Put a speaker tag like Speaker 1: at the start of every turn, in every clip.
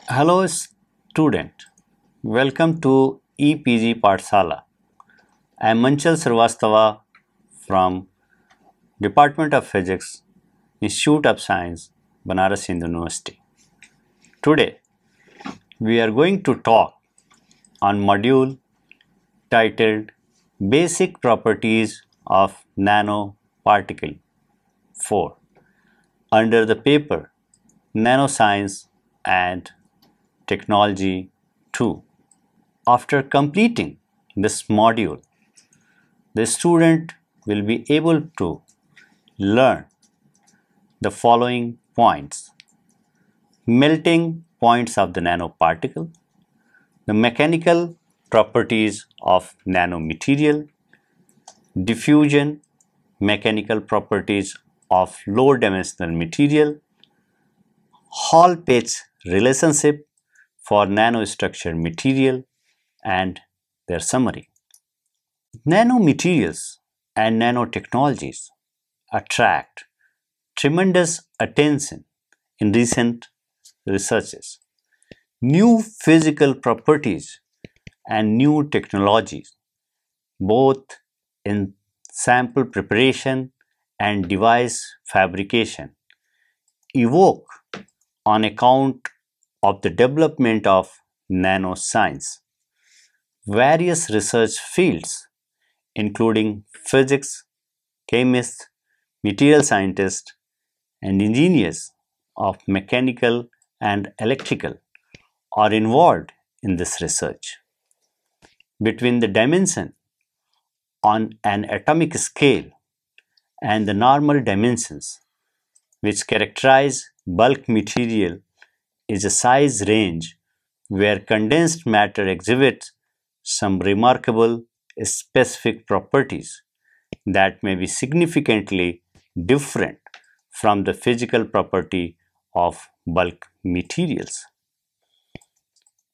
Speaker 1: Hello student, welcome to EPG Pathshala. I am Manchal Srivastava from Department of Physics, Institute of Science, Banaras Hindu University. Today we are going to talk on module titled Basic Properties of Nanoparticle 4 under the paper Nanoscience and Technology 2. After completing this module, the student will be able to learn the following points: melting points of the nanoparticle, the mechanical properties of nanomaterial, diffusion mechanical properties of low dimensional material, Hall-Petch relationship for nanostructured material, and their summary. Nanomaterials and nanotechnologies attract tremendous attention in recent researches. New physical properties and new technologies, both in sample preparation and device fabrication, evoke on account of the development of nanoscience. Various research fields, including physics, chemists, material scientists, and engineers of mechanical and electrical, are involved in this research. Between the dimension on an atomic scale and the normal dimensions which characterize bulk material is a size range where condensed matter exhibits some remarkable specific properties that may be significantly different from the physical property of bulk materials.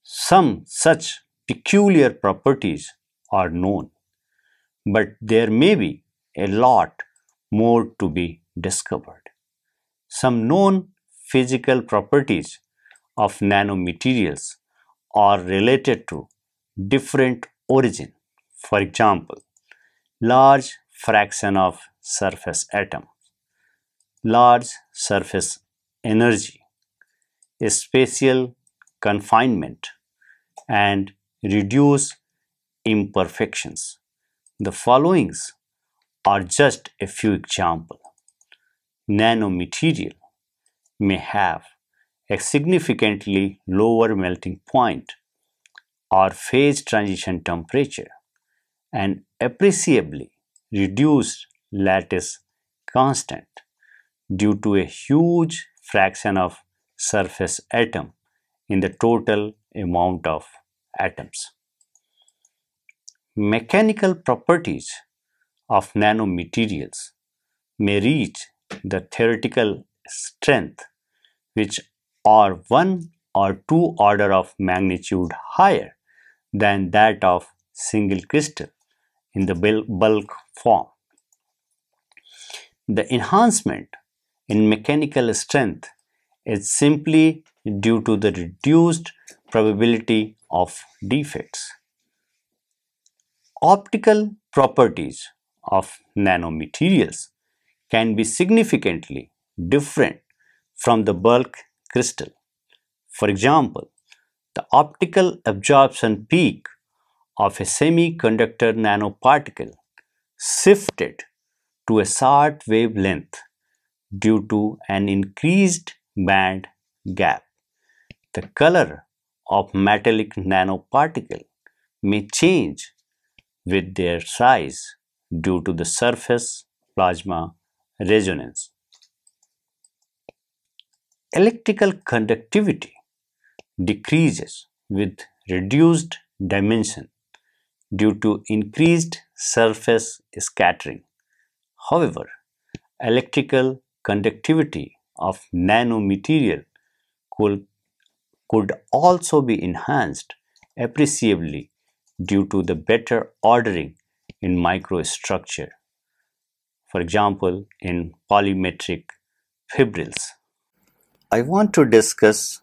Speaker 1: Some such peculiar properties are known, but there may be a lot more to be discovered. Some known physical properties of nanomaterials are related to different origin. For example, large fraction of surface atom, large surface energy, spatial confinement, and reduced imperfections. The followings are just a few examples. Nanomaterial may have a significantly lower melting point or phase transition temperature and appreciably reduced lattice constant due to a huge fraction of surface atom in the total amount of atoms. Mechanical properties of nanomaterials may reach the theoretical strength which are one or two order of magnitude higher than that of single crystal in the bulk form. The enhancement in mechanical strength is simply due to the reduced probability of defects. Optical properties of nanomaterials can be significantly different from the bulk crystal. For example, the optical absorption peak of a semiconductor nanoparticle shifted to a short wavelength due to an increased band gap. The color of metallic nanoparticle may change with their size due to the surface plasma resonance. Electrical conductivity decreases with reduced dimension due to increased surface scattering. However, electrical conductivity of nanomaterial could also be enhanced appreciably due to the better ordering in microstructure, for example, in polymetric fibrils. I want to discuss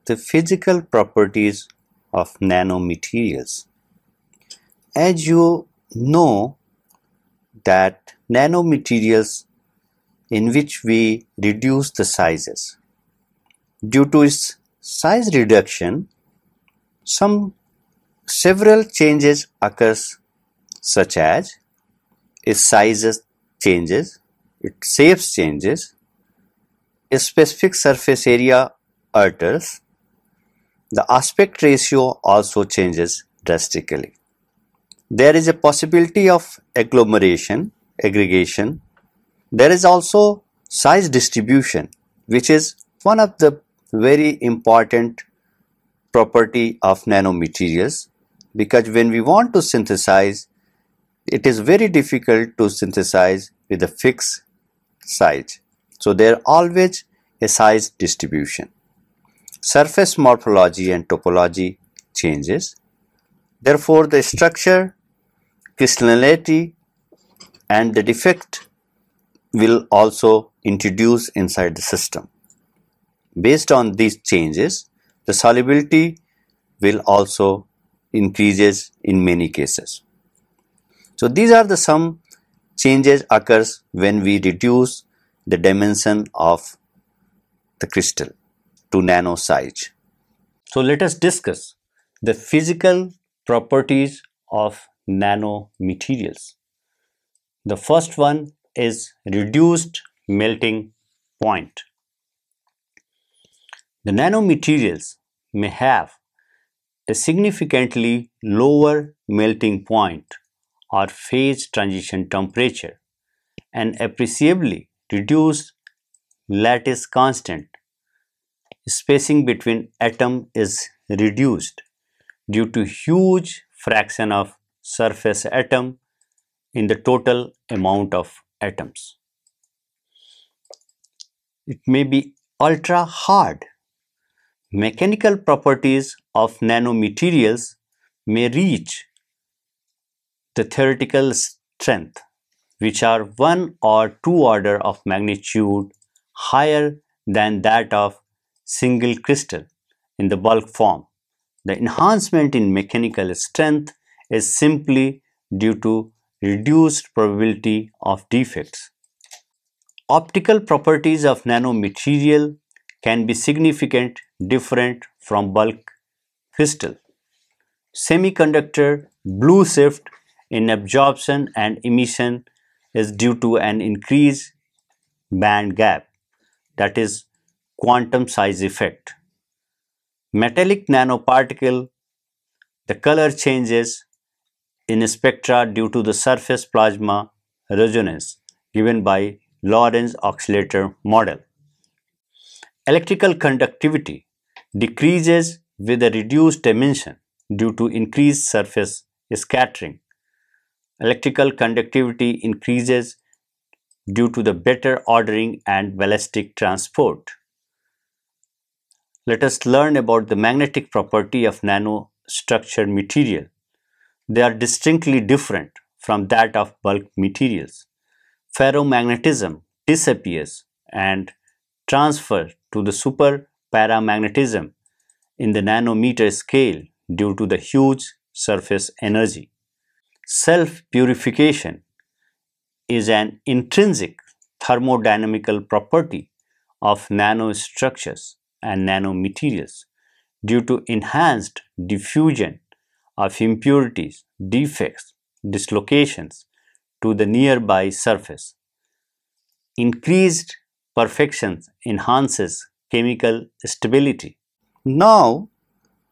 Speaker 1: the physical properties of nanomaterials. As you know that nanomaterials in which we reduce the sizes. Due to its size reduction, several changes occurs such as its size changes, its shape changes, its specific surface area alters, the aspect ratio also changes drastically. There is a possibility of agglomeration, aggregation. There is also size distribution, which is one of the very important property of nanomaterials, because when we want to synthesize, it is very difficult to synthesize with a fixed size. So there always a size distribution. Surface morphology and topology changes. Therefore, the structure, crystallinity and the defect will also introduce inside the system. Based on these changes, the solubility will also increases in many cases. So these are the some changes occurs when we reduce the dimension of the crystal to nano size. So let us discuss the physical properties of nanomaterials. The first one is reduced melting point. The nanomaterials may have a significantly lower melting point or phase transition temperature and appreciably reduced lattice constant. Spacing between atoms is reduced due to huge fraction of surface atom in the total amount of atoms. It may be ultra hard. Mechanical properties of nanomaterials may reach the theoretical strength, which are 1 or 2 order of magnitude higher than that of single crystal in the bulk form. The enhancement in mechanical strength is simply due to reduced probability of defects. Optical properties of nanomaterial can be significant different from bulk crystal. Semiconductor blue shift in absorption and emission is due to an increased band gap, that is quantum size effect. Metallic nanoparticle, the color changes in spectra due to the surface plasma resonance given by Lorentz oscillator model. Electrical conductivity decreases with a reduced dimension due to increased surface scattering. Electrical conductivity increases due to the better ordering and ballistic transport. Let us learn about the magnetic property of nanostructured material. They are distinctly different from that of bulk materials. Ferromagnetism disappears and transfers to the superparamagnetism in the nanometer scale due to the huge surface energy. Self-purification is an intrinsic thermodynamical property of nanostructures and nanomaterials due to enhanced diffusion of impurities, defects, dislocations to the nearby surface. Increased perfection enhances chemical stability. Now,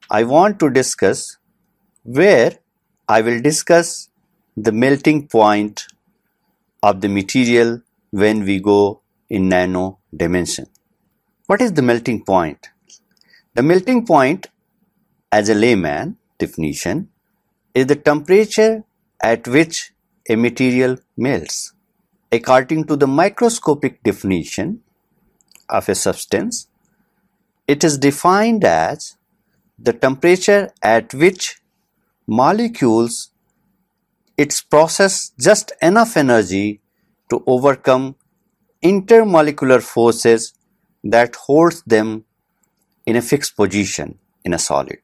Speaker 1: I want to discuss where I will discuss the melting point of the material when we go in nano dimension. What is the melting point? The melting point, as a layman definition, is the temperature at which a material melts. According to the microscopic definition of a substance, it is defined as the temperature at which molecules process just enough energy to overcome intermolecular forces that holds them in a fixed position in a solid.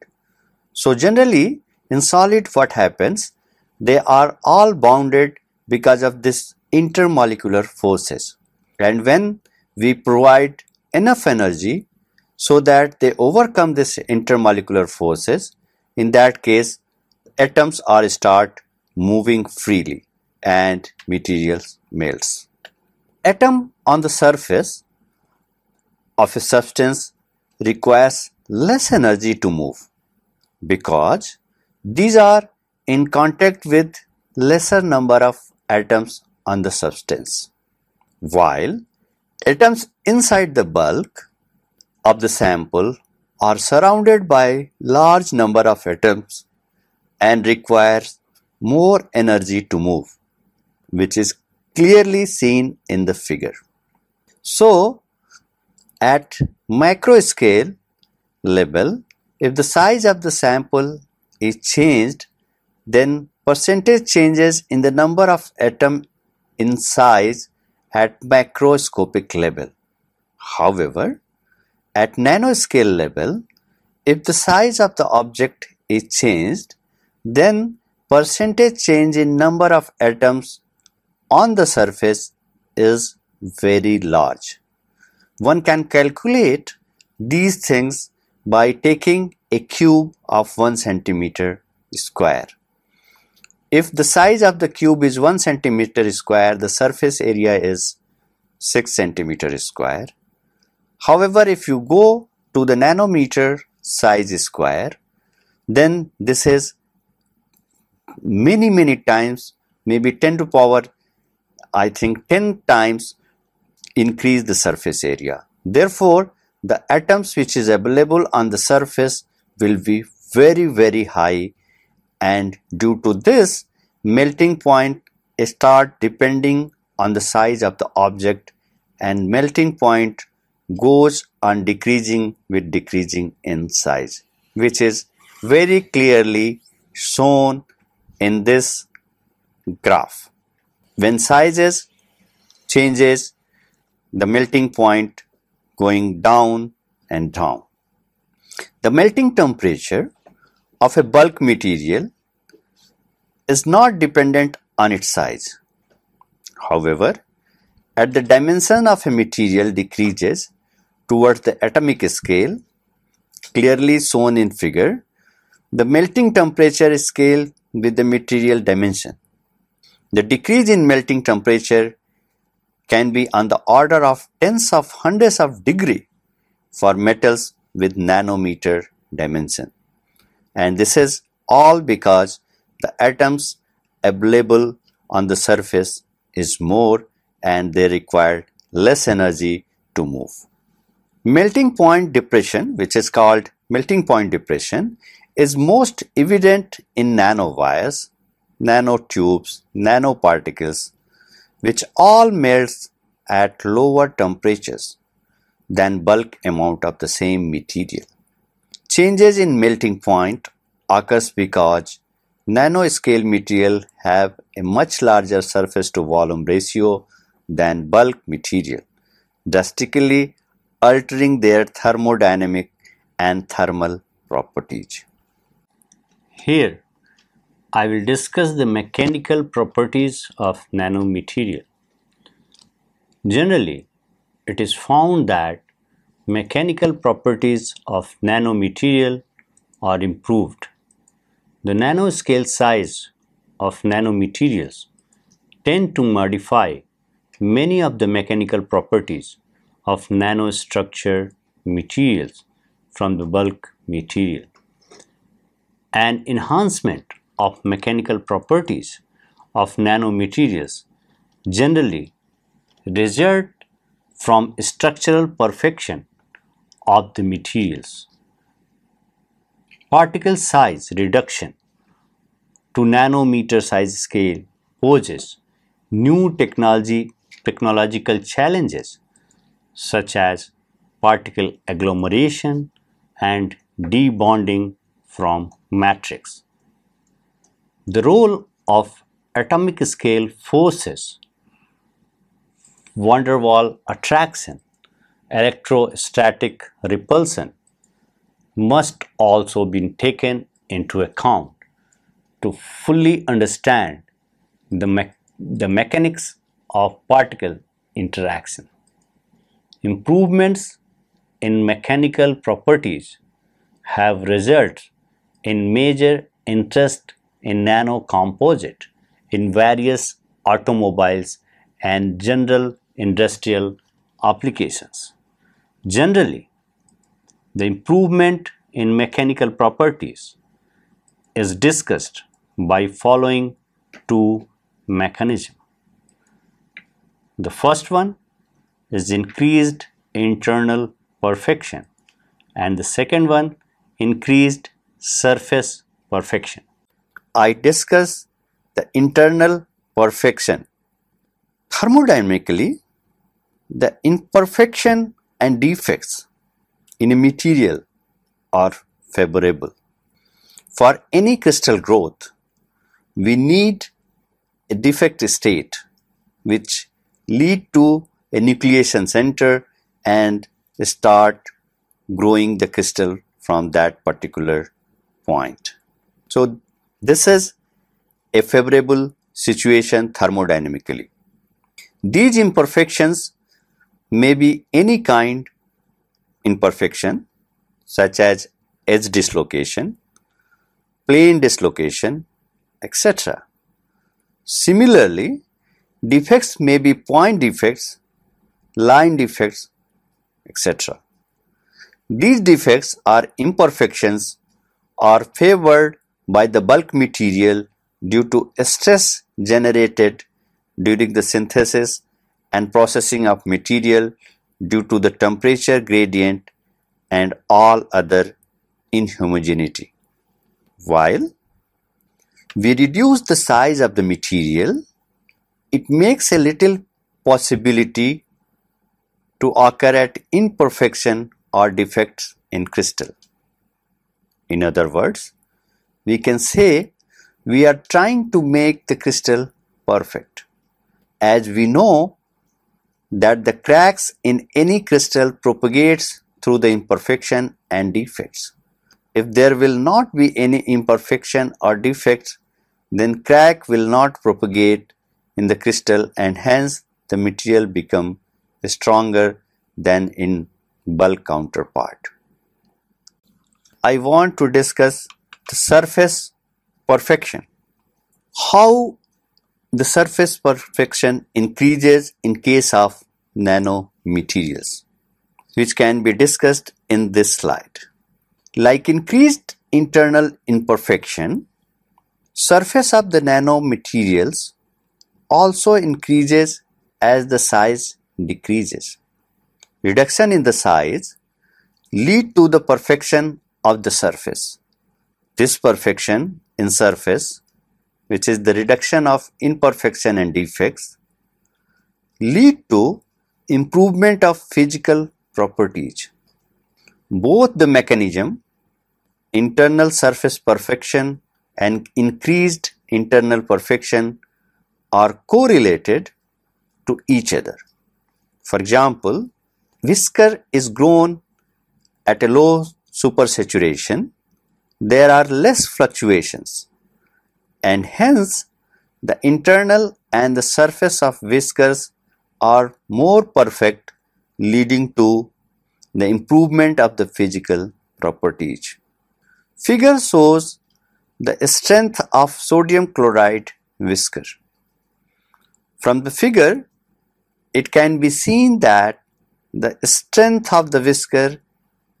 Speaker 1: So generally in solid what happens, they are all bounded because of this intermolecular forces, and when we provide enough energy so that they overcome this intermolecular forces, in that case atoms are start moving freely and materials melts. Atom on the surface of a substance requires less energy to move because these are in contact with lesser number of atoms on the substance, while atoms inside the bulk of the sample are surrounded by large number of atoms and requires more energy to move, which is clearly seen in the figure. So at macro scale level, if the size of the sample is changed, then percentage changes in the number of atoms in size at macroscopic level. However, at nanoscale level, if the size of the object is changed, then percentage change in number of atoms on the surface is very large. One can calculate these things by taking a cube of 1 centimeter square. If the size of the cube is 1 centimeter square, the surface area is 6 centimeter square. However, if you go to the nanometer size square, then this is many times, maybe 10 to power, I think 10 times increase the surface area. Therefore, the atoms which is available on the surface will be very high, and due to this, melting point start depending on the size of the object, and melting point goes on decreasing with decreasing in size, which is very clearly shown in this graph. When sizes changes, the melting point going down and down. The melting temperature of a bulk material is not dependent on its size. However, as the dimension of a material decreases towards the atomic scale, clearly shown in figure, the melting temperature scale with the material dimension. The decrease in melting temperature can be on the order of tens of hundreds of degrees for metals with nanometer dimension. And this is all because the atoms available on the surface is more and they require less energy to move. Melting point depression, which is called melting point depression, is most evident in nanowires, nanotubes, nanoparticles, which all melts at lower temperatures than bulk amount of the same material. Changes in melting point occurs because nanoscale material have a much larger surface to volume ratio than bulk material, drastically altering their thermodynamic and thermal properties. Here, I will discuss the mechanical properties of nanomaterial. Generally, it is found that mechanical properties of nanomaterial are improved. The nanoscale size of nanomaterials tend to modify many of the mechanical properties of nanostructure materials from the bulk material. An enhancement of mechanical properties of nanomaterials generally result from structural perfection of the materials. Particle size reduction to nanometer size scale poses new technological challenges such as particle agglomeration and debonding from matrix. The role of atomic scale forces, van der Waals attraction, electrostatic repulsion, must also be taken into account to fully understand the mechanics of particle interaction. Improvements in mechanical properties have resulted in major interest in nanocomposite in various automobiles and general industrial applications. Generally, the improvement in mechanical properties is discussed by following two mechanisms. The first one is increased internal perfection, and the second one increased surface perfection. I discuss the internal perfection. Thermodynamically, the imperfection and defects in a material are favorable. For any crystal growth, we need a defect state which lead to a nucleation center and start growing the crystal from that particular point. So this is a favorable situation thermodynamically. These imperfections may be any kind imperfection such as edge dislocation, plane dislocation, etc. Similarly, defects may be point defects, line defects, etc. These defects or imperfections are favored by the bulk material due to stress generated during the synthesis and processing of material due to the temperature gradient and all other inhomogeneity. While we reduce the size of the material, it makes a little possibility to occur at imperfection or defects in crystal. In other words, we can say we are trying to make the crystal perfect, as we know that the cracks in any crystal propagates through the imperfection and defects. If there will not be any imperfection or defects, then crack will not propagate in the crystal and hence the material become stronger than in bulk counterpart. I want to discuss the surface perfection. How the surface perfection increases in case of nanomaterials, which can be discussed in this slide. Like increased internal imperfection, surface of the nanomaterials also increases as the size decreases. Reduction in the size lead to the perfection of the surface. This perfection in surface, which is the reduction of imperfection and defects, lead to improvement of physical properties. Both the mechanism, internal surface perfection and increased internal perfection, are correlated to each other. For example, whisker is grown at a low supersaturation. There are less fluctuations, and hence the internal and the surface of whiskers are more perfect, leading to the improvement of the physical properties. Figure shows the strength of sodium chloride whisker. From the figure, it can be seen that the strength of the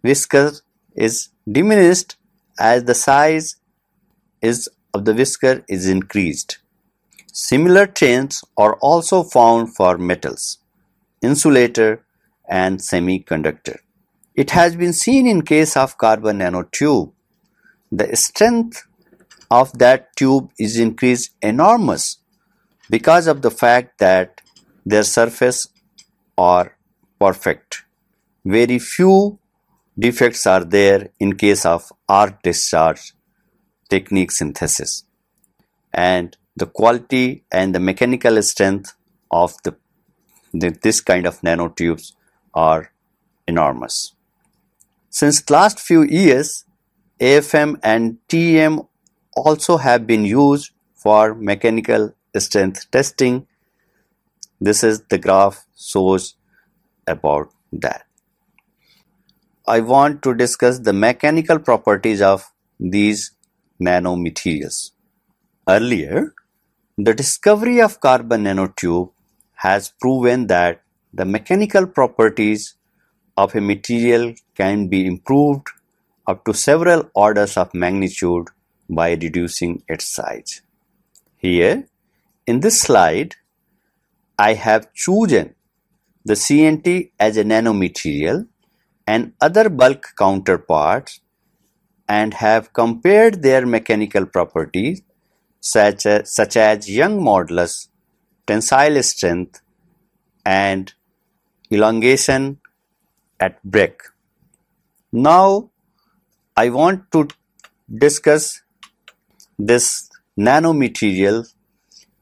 Speaker 1: whisker is diminished as the size of the whisker is increased. Similar trends are also found for metals, insulator, and semiconductor. It has been seen in case of carbon nanotube. The strength of that tube is increased enormous because of the fact that their surface are perfect. Very few defects are there in case of arc discharge technique synthesis, and the quality and the mechanical strength of this kind of nanotubes are enormous. Since last few years, AFM and TEM also have been used for mechanical strength testing. This is the graph shows about that. I want to discuss the mechanical properties of these nanomaterials. Earlier, the discovery of carbon nanotube has proven that the mechanical properties of a material can be improved up to several orders of magnitude by reducing its size. Here, in this slide, I have chosen the CNT as a nanomaterial and other bulk counterparts and have compared their mechanical properties such as Young modulus, tensile strength, and elongation at break. Now I want to discuss this nanomaterial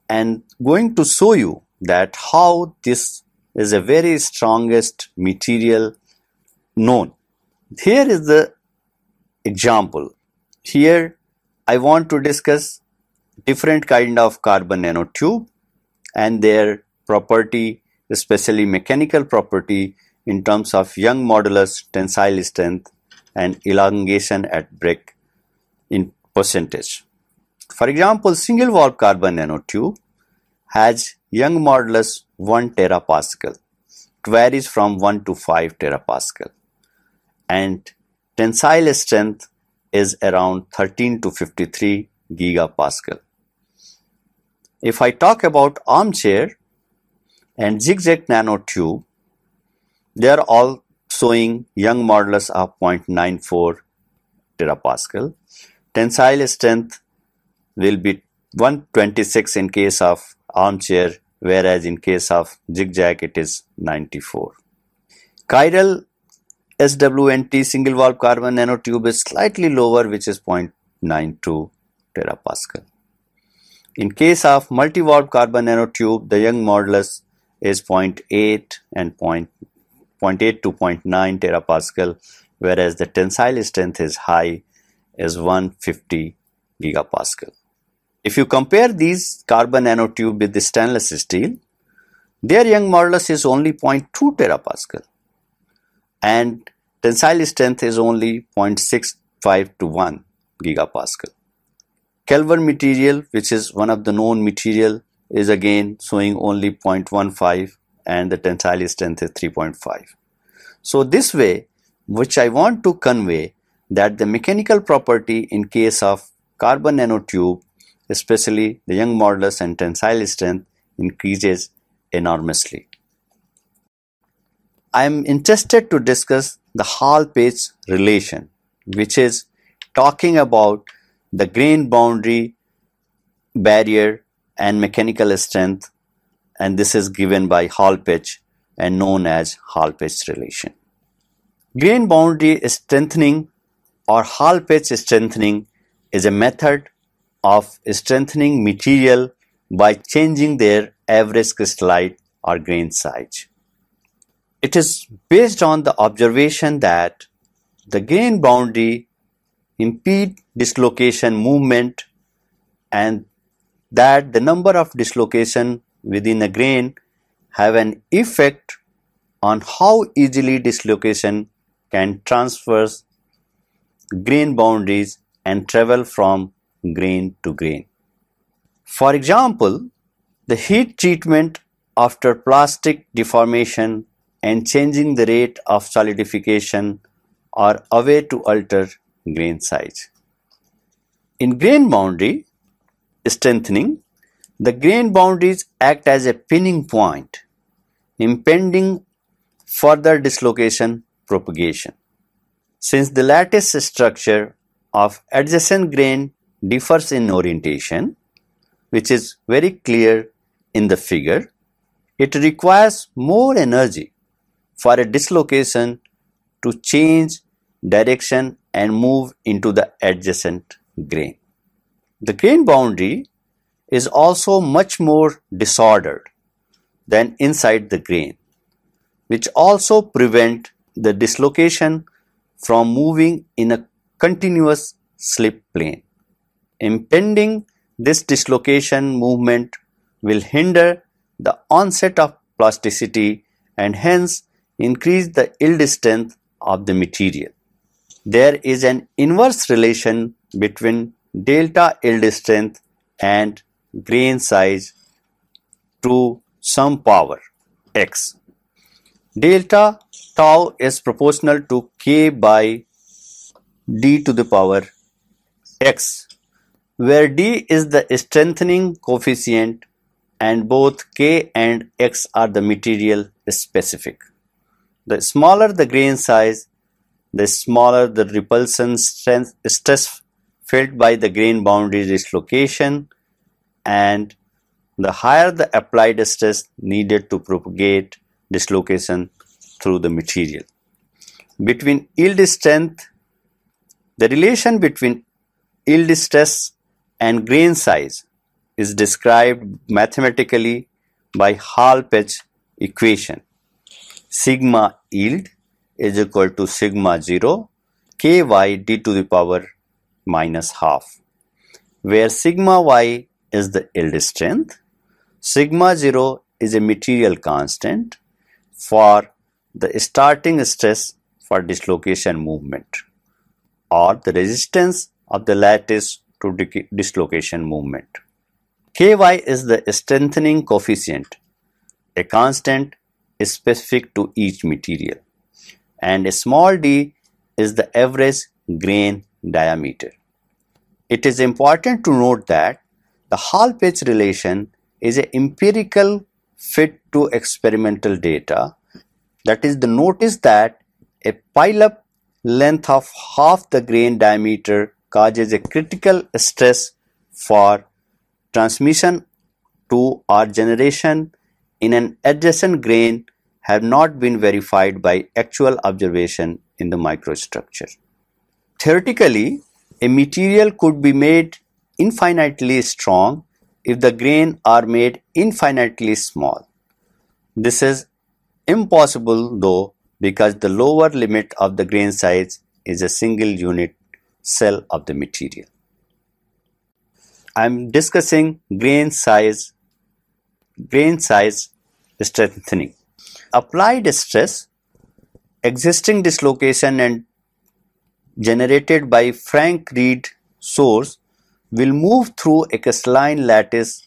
Speaker 1: and going to show you that how this is a very strongest material known. Here is the example. Here I want to discuss different kind of carbon nanotube and their property, especially mechanical property in terms of Young modulus, tensile strength, and elongation at break in percentage. For example, single valve carbon nanotube has Young modulus 1 terapascal. It varies from 1 to 5 terapascal. And tensile strength is around 13 to 53 gigapascal. If I talk about armchair and zigzag nanotube, they are all showing Young modulus of 0.94 terapascal. Tensile strength will be 126 in case of armchair, whereas in case of zigzag it is 94. Chiral SWT single valve carbon nanotube is slightly lower, which is 0.92 terapascal. In case of multi-valve carbon nanotube, the Young modulus is 0.8 and 0.8 to 0.9 terapascal, whereas the tensile strength is high, is 150 gigapascal. If you compare these carbon nanotube with the stainless steel, their Young modulus is only 0.2 terapascal and tensile strength is only 0.65 to 1 gigapascal. Kelvin material, which is one of the known material, is again showing only 0.15 and the tensile strength is 3.5. So this way, which I want to convey that the mechanical property in case of carbon nanotube, especially the Young modulus and tensile strength, increases enormously. I am interested to discuss the Hall-Petch relation, which is talking about the grain boundary barrier and mechanical strength, and this is given by Hall-Petch and known as Hall-Petch relation. Grain boundary strengthening or Hall-Petch strengthening is a method of strengthening material by changing their average crystallite or grain size. It is based on the observation that the grain boundary impede dislocation movement and that the number of dislocation within a grain have an effect on how easily dislocation can transverse grain boundaries and travel from grain to grain. For example, the heat treatment after plastic deformation and changing the rate of solidification are a way to alter grain size. In grain boundary strengthening, the grain boundaries act as a pinning point, impeding further dislocation propagation. Since the lattice structure of adjacent grain differs in orientation, which is very clear in the figure, it requires more energy for a dislocation to change direction and move into the adjacent grain. The grain boundary is also much more disordered than inside the grain, which also prevent the dislocation from moving in a continuous slip plane. Impending this dislocation movement will hinder the onset of plasticity and hence increase the yield strength of the material. There is an inverse relation between delta yield strength and grain size to some power x. Delta tau is proportional to k by d to the power x, where d is the strengthening coefficient and both k and x are the material specific. The smaller the grain size, the smaller the repulsion stress felt by the grain boundary dislocation, and the higher the applied stress needed to propagate dislocation through the material. Between yield strength, the relation between yield stress and grain size is described mathematically by Hall-Petch equation. Sigma yield is equal to sigma 0 ky d to the power minus half, where sigma y is the yield strength, sigma 0 is a material constant for the starting stress for dislocation movement, or the resistance of the lattice to dislocation movement. Ky is the strengthening coefficient, a constant specific to each material, and a small d is the average grain diameter. It is important to note that the Hall-Petch relation is an empirical fit to experimental data. That is, the notice that a pileup length of half the grain diameter causes a critical stress for transmission to or generation in an adjacent grain have not been verified by actual observation in the microstructure. Theoretically, a material could be made infinitely strong if the grain are made infinitely small. This is impossible though, because the lower limit of the grain size is a single unit cell of the material. I am discussing grain size strengthening. Applied stress, existing dislocation and generated by Frank Reed source will move through a crystalline lattice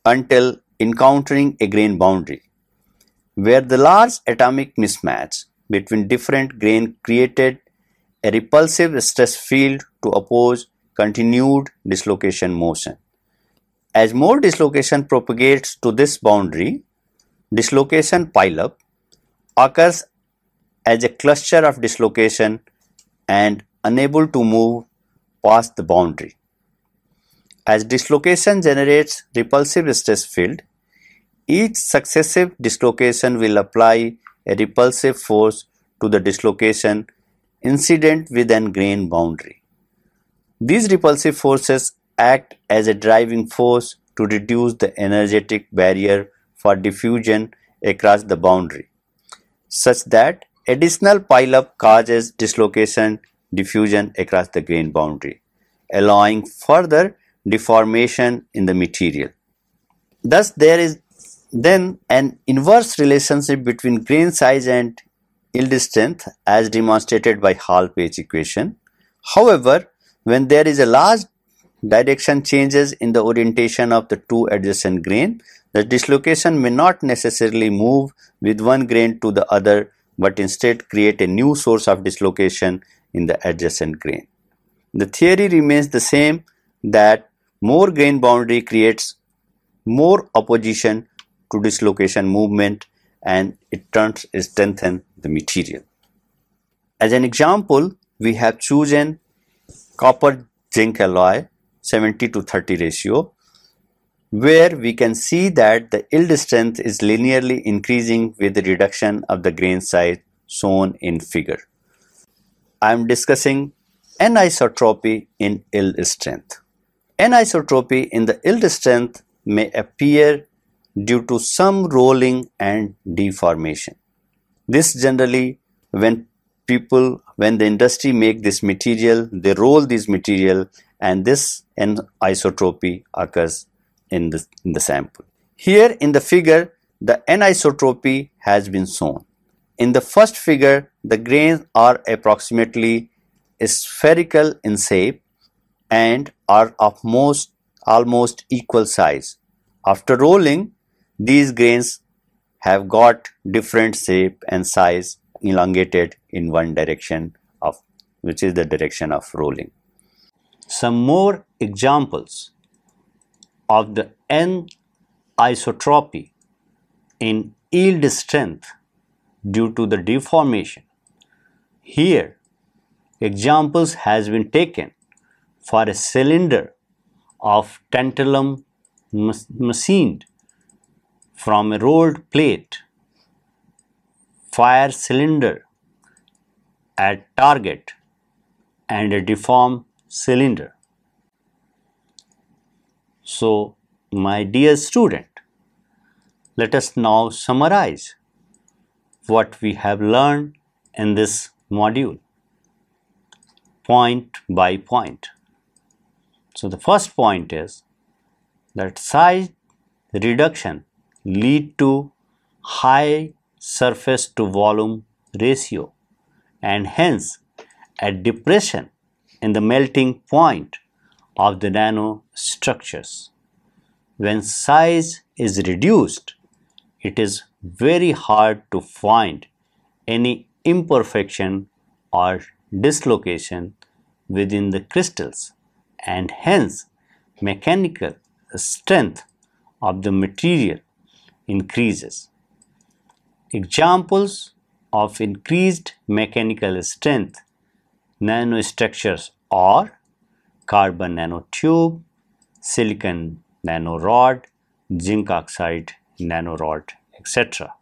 Speaker 1: until encountering a grain boundary, where the large atomic mismatch between different grain created a repulsive stress field to oppose continued dislocation motion. As more dislocation propagates to this boundary, dislocation pileup occurs as a cluster of dislocation and unable to move past the boundary. As dislocation generates repulsive stress field, each successive dislocation will apply a repulsive force to the dislocation incident within grain boundary. These repulsive forces act as a driving force to reduce the energetic barrier for diffusion across the boundary, such that additional pileup causes dislocation diffusion across the grain boundary, allowing further deformation in the material. Thus, there is then an inverse relationship between grain size and yield strength as demonstrated by Hall-Petch equation. However, when there is a large direction changes in the orientation of the two adjacent grain, the dislocation may not necessarily move with one grain to the other, but instead create a new source of dislocation in the adjacent grain. The theory remains the same, that more grain boundary creates more opposition to dislocation movement and it turns strengthen the material. As an example, we have chosen copper zinc alloy 70:30 ratio, where we can see that the yield strength is linearly increasing with the reduction of the grain size shown in figure. I am discussing anisotropy in yield strength. Anisotropy in the yield strength may appear due to some rolling and deformation. This generally when people, when the industry make this material, they roll this material, and this anisotropy occurs in the sample. Here in the figure, the anisotropy has been shown. In the first figure, the grains are approximately spherical in shape and are of almost equal size. After rolling, these grains have got different shape and size, elongated in one direction, which is the direction of rolling. Some more examples of the anisotropy in yield strength due to the deformation. Here, examples has been taken for a cylinder of tantalum machined from a rolled plate, fire cylinder at target, and a deformed cylinder. So, my dear student, let us now summarize what we have learned in this module, point by point. So, the first point is that size reduction lead to high surface to volume ratio and hence a depression in the melting point of the nanostructures. When size is reduced, it is very hard to find any imperfection or dislocation within the crystals, and hence mechanical strength of the material increases. Examples of increased mechanical strength nanostructures are carbon nanotube, silicon nanorod, zinc oxide nanorod, etc.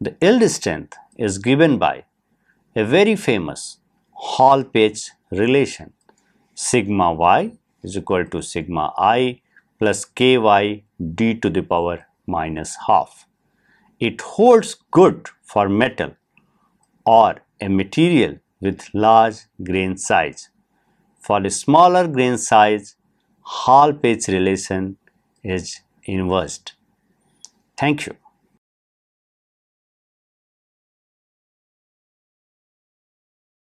Speaker 1: The yield strength is given by a very famous Hall-Petch relation. Sigma y is equal to sigma I plus ky d to the power minus half. It holds good for metal or a material with large grain size. For a smaller grain size, Hall-Petch relation is inversed. Thank you.